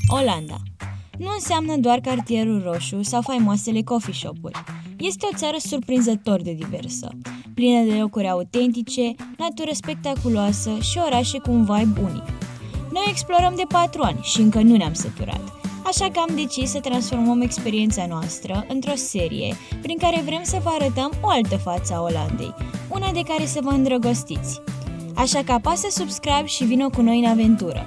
Olanda. Nu înseamnă doar cartierul roșu sau faimoasele coffee shop-uri. Este o țară surprinzător de diversă, plină de locuri autentice, natură spectaculoasă și orașe cu un vibe unic. Noi explorăm de 4 ani și încă nu ne-am săturat, așa că am decis să transformăm experiența noastră într-o serie prin care vrem să vă arătăm o altă față a Olandei, una de care să vă îndrăgostiți. Așa că apasă subscribe și vină cu noi în aventură!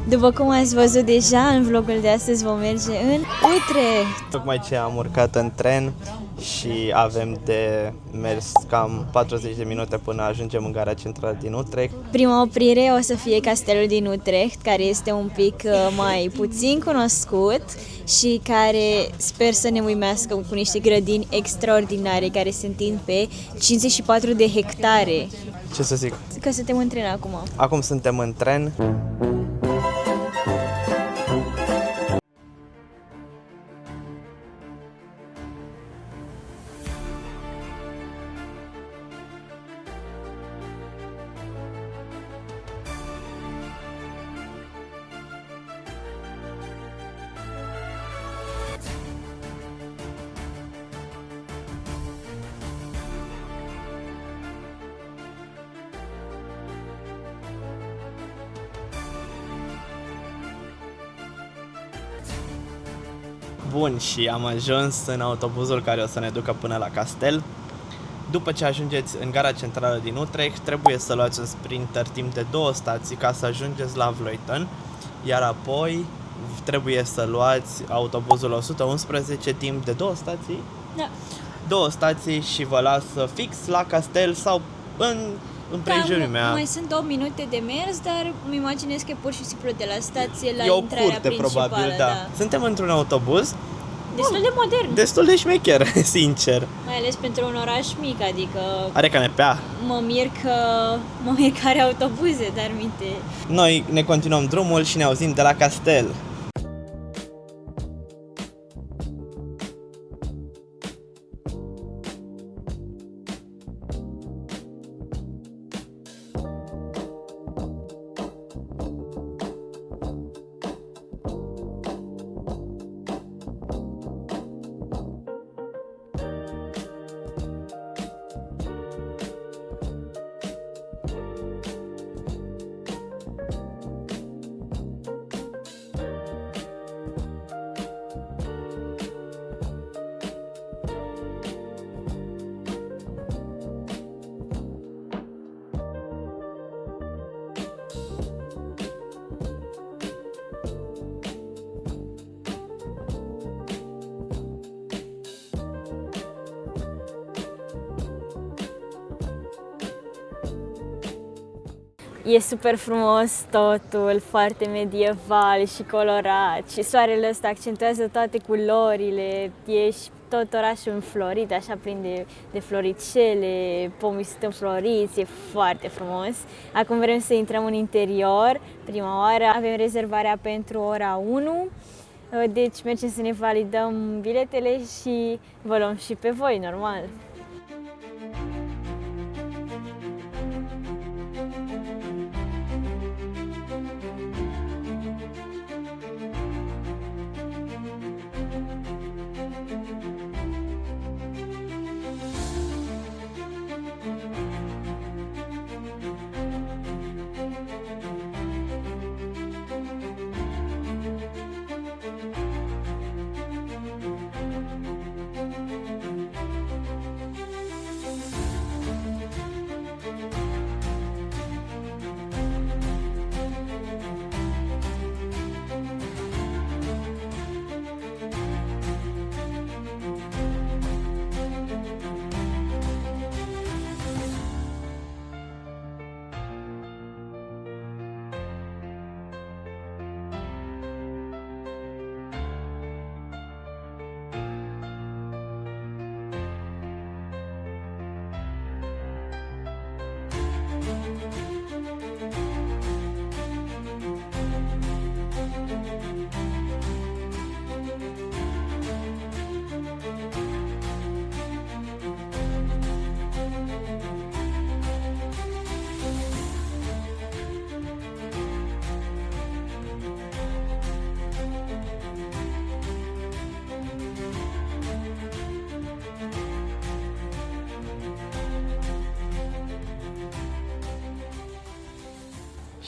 După cum ați văzut deja, în vlogul de astăzi vom merge în Utrecht. Tocmai ce am urcat în tren și avem de mers cam 40 de minute până ajungem în gara centrală din Utrecht. Prima oprire o să fie castelul din Utrecht, care este un pic mai puțin cunoscut și care sper să ne uimească cu niște grădini extraordinare care se întind pe 54 de hectare. Ce să zic? Că suntem în tren acum. Acum suntem în tren. Bun, și am ajuns în autobuzul care o să ne ducă până la castel. După ce ajungeți în gara centrală din Utrecht, trebuie să luați un sprinter timp de 2 stații ca să ajungeți la Vleuten, iar apoi trebuie să luați autobuzul 111 timp de 2 stații. Da. 2 stații și vă lasă fix la castel sau în împrejurimea. Mai sunt 2 minute de mers, dar îmi imaginez că pur și simplu de la stație la E o intrarea curte, principală. probabil, da. Suntem într-un autobuz Destul de modern, destul de șmecher, sincer. mai ales pentru un oraș mic, adică Are canepea. mă mir că are autobuze, dar minte. Noi ne continuăm drumul și ne auzim de la castel. E super frumos totul, foarte medieval și colorat și soarele ăsta accentuează toate culorile, ești tot orașul înflorit, așa plin de floricele, pomii sunt înfloriți, e foarte frumos. Acum vrem să intrăm în interior, prima oară, avem rezervarea pentru ora 1, deci mergem să ne validăm biletele și vă luăm și pe voi, normal.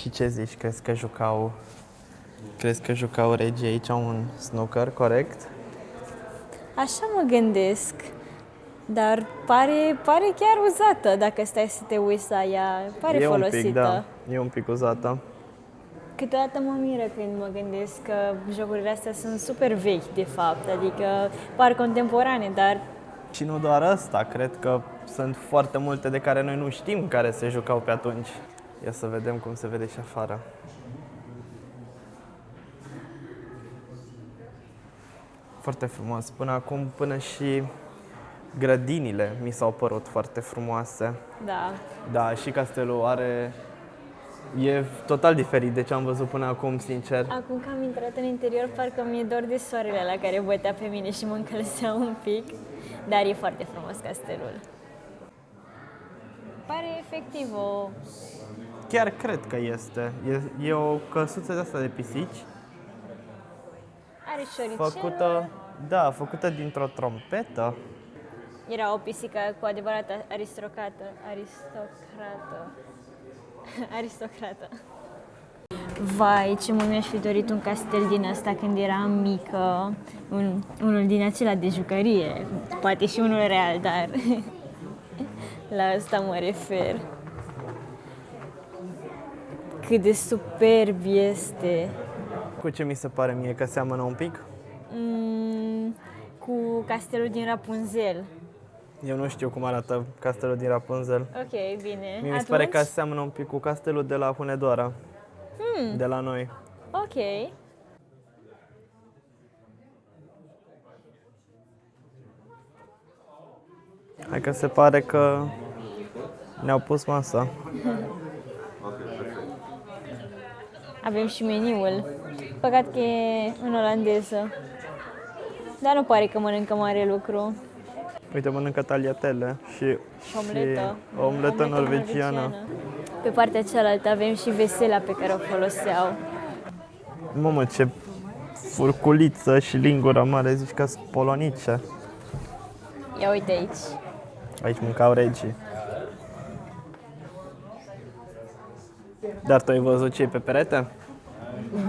Și ce zici? Crezi că jucau regii aici un snooker, corect? Așa mă gândesc, dar pare chiar uzată dacă stai să te uiți la ea, pare folosită. Un pic, da, e un pic uzată. Câteodată mă miră când mă gândesc că jocurile astea sunt super vechi, de fapt, adică par contemporane, dar... Și nu doar asta, cred că sunt foarte multe de care noi nu știm care se jucau pe atunci. Ia să vedem cum se vede și afară. Foarte frumos. Până acum, până și grădinile mi s-au părut foarte frumoase. Da. Da, și castelul e total diferit de ce am văzut până acum, sincer. Acum că am intrat în interior, parcă mi-e dor de soarele la care bătea pe mine și mă încălzea un pic, dar e foarte frumos castelul. Pare efectiv o... Chiar cred că este. E o căsuță de asta de pisici. Are șoricel. Făcută dintr-o trompetă. Era o pisică cu adevărat aristocrată. Vai, ce mult mi-aș fi dorit un castel din ăsta când eram mică, unul din acela de jucărie, poate și unul real, dar la asta mă refer. Cât de superb este! Cu ce mi se pare mie că seamănă un pic? Cu castelul din Rapunzel. Eu nu știu cum arată castelul din Rapunzel. Ok, bine. Mie mi se pare că seamănă un pic cu castelul de la Hunedoara, de la noi. Ok. Hai că se pare că ne-au pus masa. Avem și meniul. Păcat că e în olandeză. Dar nu pare că mănâncă mare lucru. Uite, mănâncă tagliatelle și o omletă norvegiană. Pe partea cealaltă avem și vesela pe care o foloseau. Mamă, ce furculiță și lingură mare, zici că sunt polonice. Ia uite aici. Aici mâncau regii. Dar tu ai văzut ce e pe perete?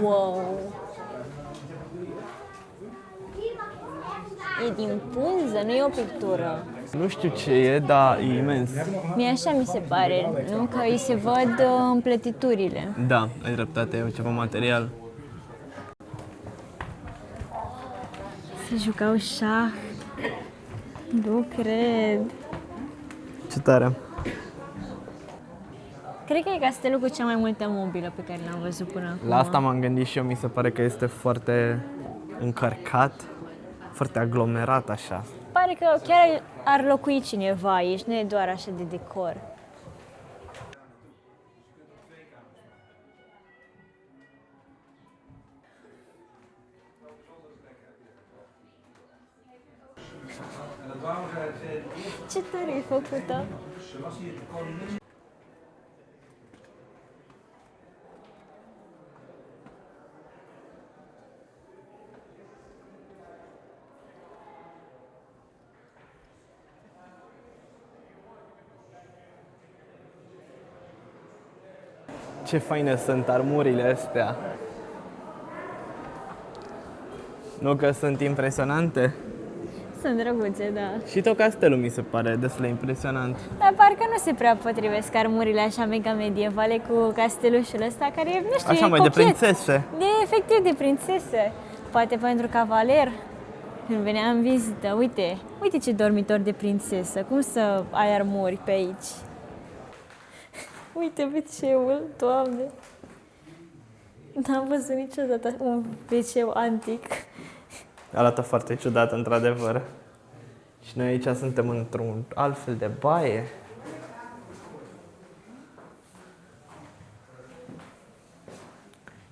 Wow! E din pânză, nu e o pictură. Nu știu ce e, dar e imens. Mie așa mi se pare, nu? Că îi se văd împletiturile. Da, ai dreptate, e ceva material. Se jucau șah. Nu cred. Ce tare. Cred că e castelul cu cea mai multă mobilă pe care l-am văzut până acum. La asta m-am gândit și eu, mi se pare că este foarte încărcat, foarte aglomerat așa. Pare că chiar ar locui cineva aici, nu e doar așa de decor. Ce tare e făcută! Ce faine sunt armurile astea. Nu că sunt impresionante? Sunt drăguțe, da. Și tot castelul mi se pare destul de impresionant. Dar parcă nu se prea potrivesc armurile așa mega medievale cu castelușul ăsta care, nu știu, Așa e mai cochet. de prințese. Efectiv de prințese. Poate pentru cavaler. Când venea în vizită, uite ce dormitor de prințesă. Cum să ai armuri pe aici? Uite WC-ul, Doamne! N-am văzut niciodată un WC antic. Arată foarte ciudat, într-adevăr. Și noi aici suntem într-un alt fel de baie.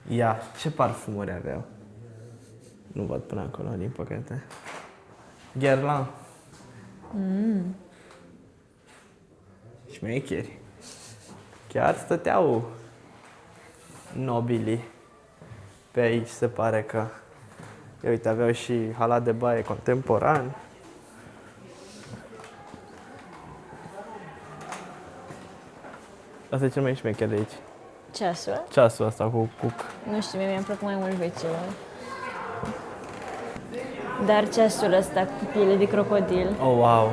Ia, ce parfumuri aveau? Nu văd până acolo, din păcate. Guerlain. Șmecheri. Chiar stăteau nobilii pe aici, se pare că... Ia uite, aveau și halat de baie contemporan. Asta e cel mai șmecher de aici. Ceasul? Ceasul ăsta cu cuc. Nu știu, mie mi-a plăcut mai mult vechiul. Dar ceasul ăsta cu piele de crocodil. Oh, wow!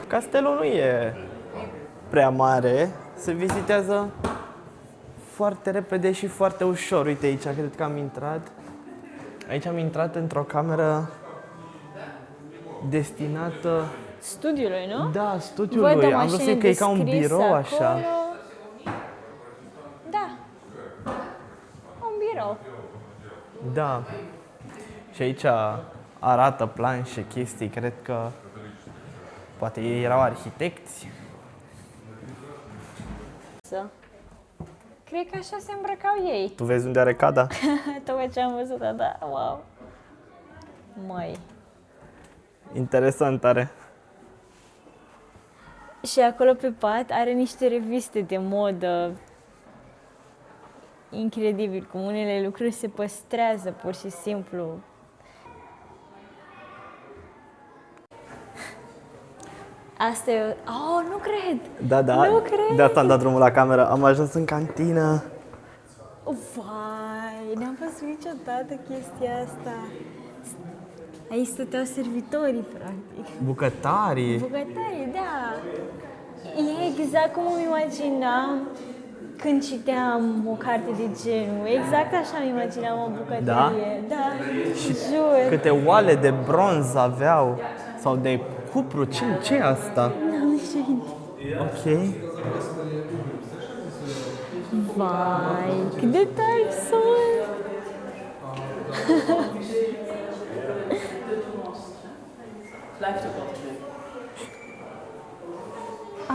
Castelul nu e prea mare, se vizitează foarte repede și foarte ușor. Uite aici, cred că am intrat. Aici am intrat într-o cameră destinată... Studiului, nu? Da, studiului. Am vrut să zic că e ca un birou așa. Acolo. Da. Un birou. Da. Și aici arată planșe, chestii, cred că poate ei erau arhitecți. Cred că așa se îmbrăcau ei. Tu vezi unde are cada? Tocmai ce am văzut, da, wow. Măi. Interesant are. Și acolo pe pat are niște reviste de modă. Incredibil, cum unele lucruri se păstrează pur și simplu. Asta e... Oh, nu cred! Da. Nu cred! De asta am dat drumul la cameră. Am ajuns în cantină. Vai, n-am văzut niciodată chestia asta. Aici stăteau servitorii, practic. Bucătarii. Bucătarii, da. E exact cum îmi imaginam când citeam o carte de genul. Exact așa îmi imaginam o bucătărie. Da, Și jur. câte oale de bronz aveau. Sau de cupru. Ce e asta? N-am nicio idee. Ok. Vai, cât de tari sunt!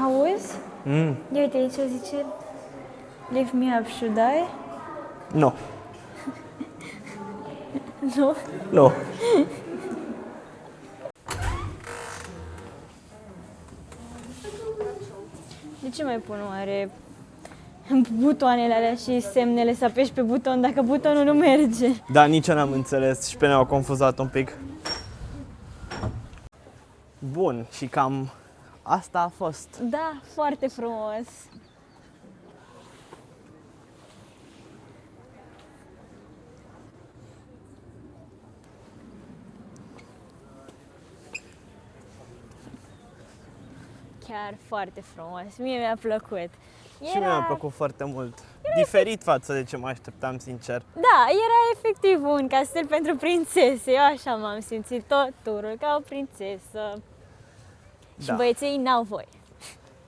Auzi? Ia uite aici zice Lift me up, should I? Nu. Nu? Nu. De ce mai pun oare butoanele alea și semnele să apeși pe buton dacă butonul nu merge? Da, nici eu n-am înțeles și pe ne-au confuzat un pic. Bun, și cam asta a fost. Da, foarte frumos. Chiar foarte frumos. Mie mi-a plăcut. Și mie mi-a plăcut foarte mult. Diferit față de ce mă așteptam, sincer. Da, era efectiv un castel pentru prințese. Eu așa m-am simțit tot turul, ca o prințesă. Și Da. băieții n-au voie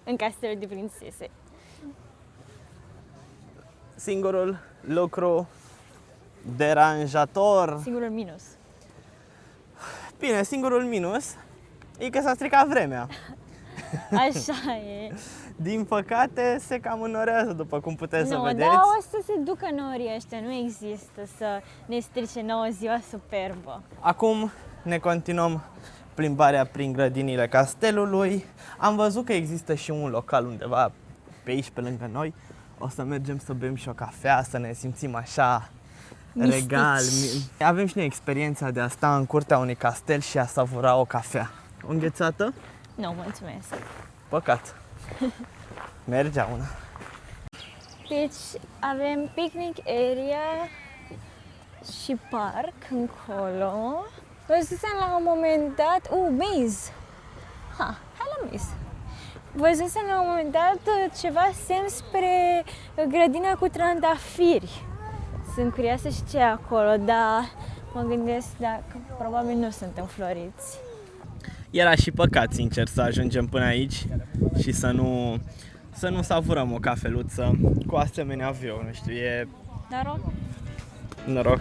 în castelul de prințese. Singurul lucru deranjator. Singurul minus. Bine, singurul minus e că s-a stricat vremea. Așa e. Din păcate se cam înnorează, după cum puteți să Nu, vedeți. dar o să se ducă norii ăștia, nu există să ne strice nouă ziua superbă. Acum ne continuăm plimbarea prin grădinile castelului. Am văzut că există și un local undeva pe aici, pe lângă noi. O să mergem să bem și o cafea, să ne simțim așa Mistici. regal. Avem și noi experiența de a sta în curtea unui castel și a savura o cafea. O înghețată? Nu, mulțumesc. Păcat. Mergea una. Deci avem picnic area și parc încolo. Văzusem la un moment dat... maze! Hai la maze! Văzusem la un moment dat ceva semn spre grădina cu trandafiri. Sunt curioasă și ce e acolo, dar mă gândesc dacă probabil nu sunt înfloriți. Era și păcat, sincer, să ajungem până aici și să nu savurăm o cafeluță cu asemenea avion, nu știu, e Noroc? noroc.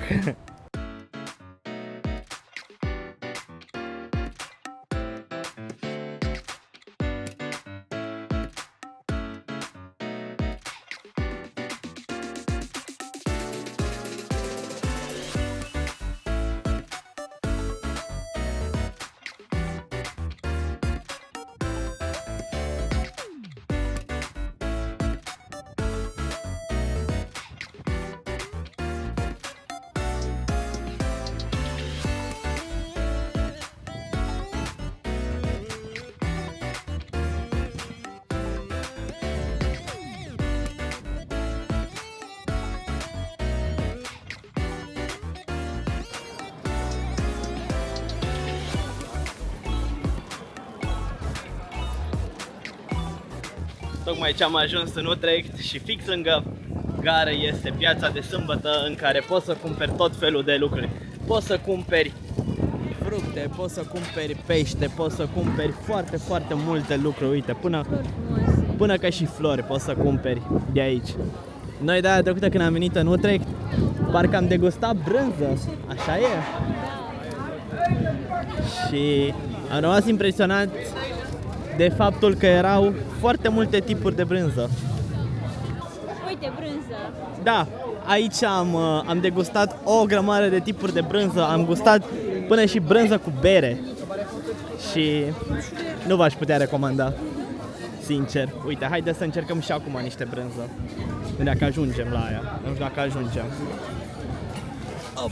Tocmai ce am ajuns în Utrecht și fix lângă gară este piața de sâmbătă în care poți să cumperi tot felul de lucruri. Poți să cumperi fructe, poți să cumperi pește, poți să cumperi foarte multe lucruri. Uite, până că și flori poți să cumperi de aici. Noi data trecută când am venit în Utrecht, parcă am degustat brânză, așa e? Și am rămas impresionat de faptul că erau foarte multe tipuri de brânză. Uite, brânză. Da, aici am degustat o grămadă de tipuri de brânză, am gustat până și brânză cu bere și nu v-aș putea recomanda, sincer. Uite, haide să încercăm și acum niște brânză, dacă ajungem la aia, nu știu dacă ajungem. Op.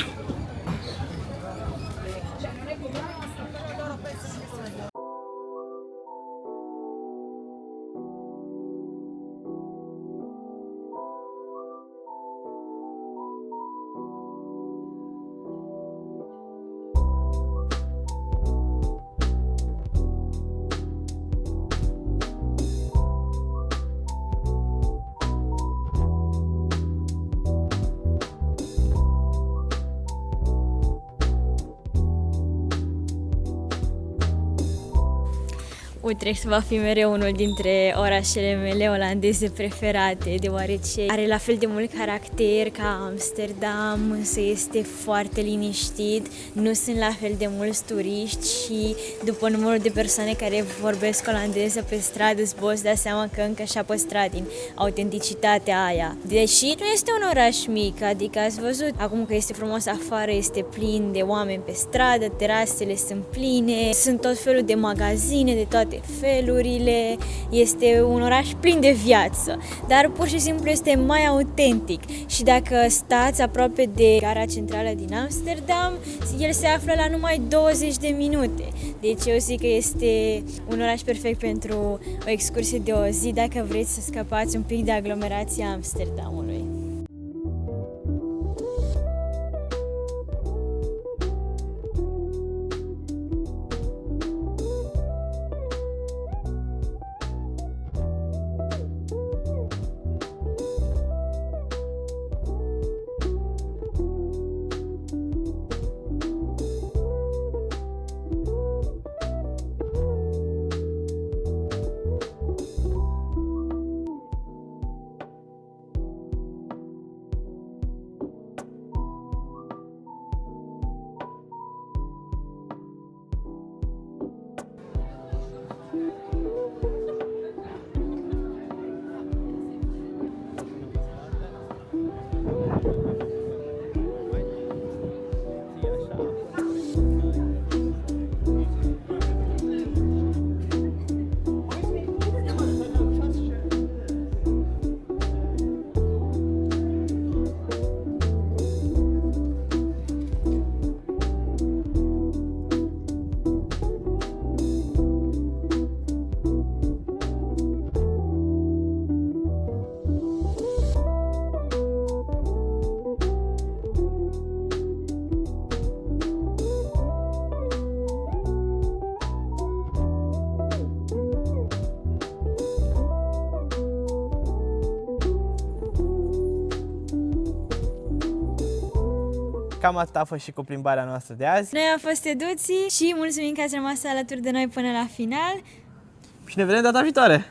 Utrecht va fi mereu unul dintre orașele mele olandeze preferate, deoarece are la fel de mult caracter ca Amsterdam, însă este foarte liniștit, nu sunt la fel de mulți turiști și după numărul de persoane care vorbesc olandeză pe stradă îți poți da seama că încă și-a păstrat din autenticitatea aia. Deși nu este un oraș mic, adică ați văzut, acum că este frumos afară, este plin de oameni pe stradă, terasele sunt pline, sunt tot felul de magazine de toate felurile, este un oraș plin de viață, dar pur și simplu este mai autentic și dacă stați aproape de gara centrală din Amsterdam, el se află la numai 20 de minute, deci eu zic că este un oraș perfect pentru o excursie de o zi dacă vreți să scăpați un pic de aglomerația Amsterdamului. Cam asta a fost și cu plimbarea noastră de azi. Noi am fost Eduții și mulțumim că ați rămas alături de noi până la final. Și ne vedem data viitoare!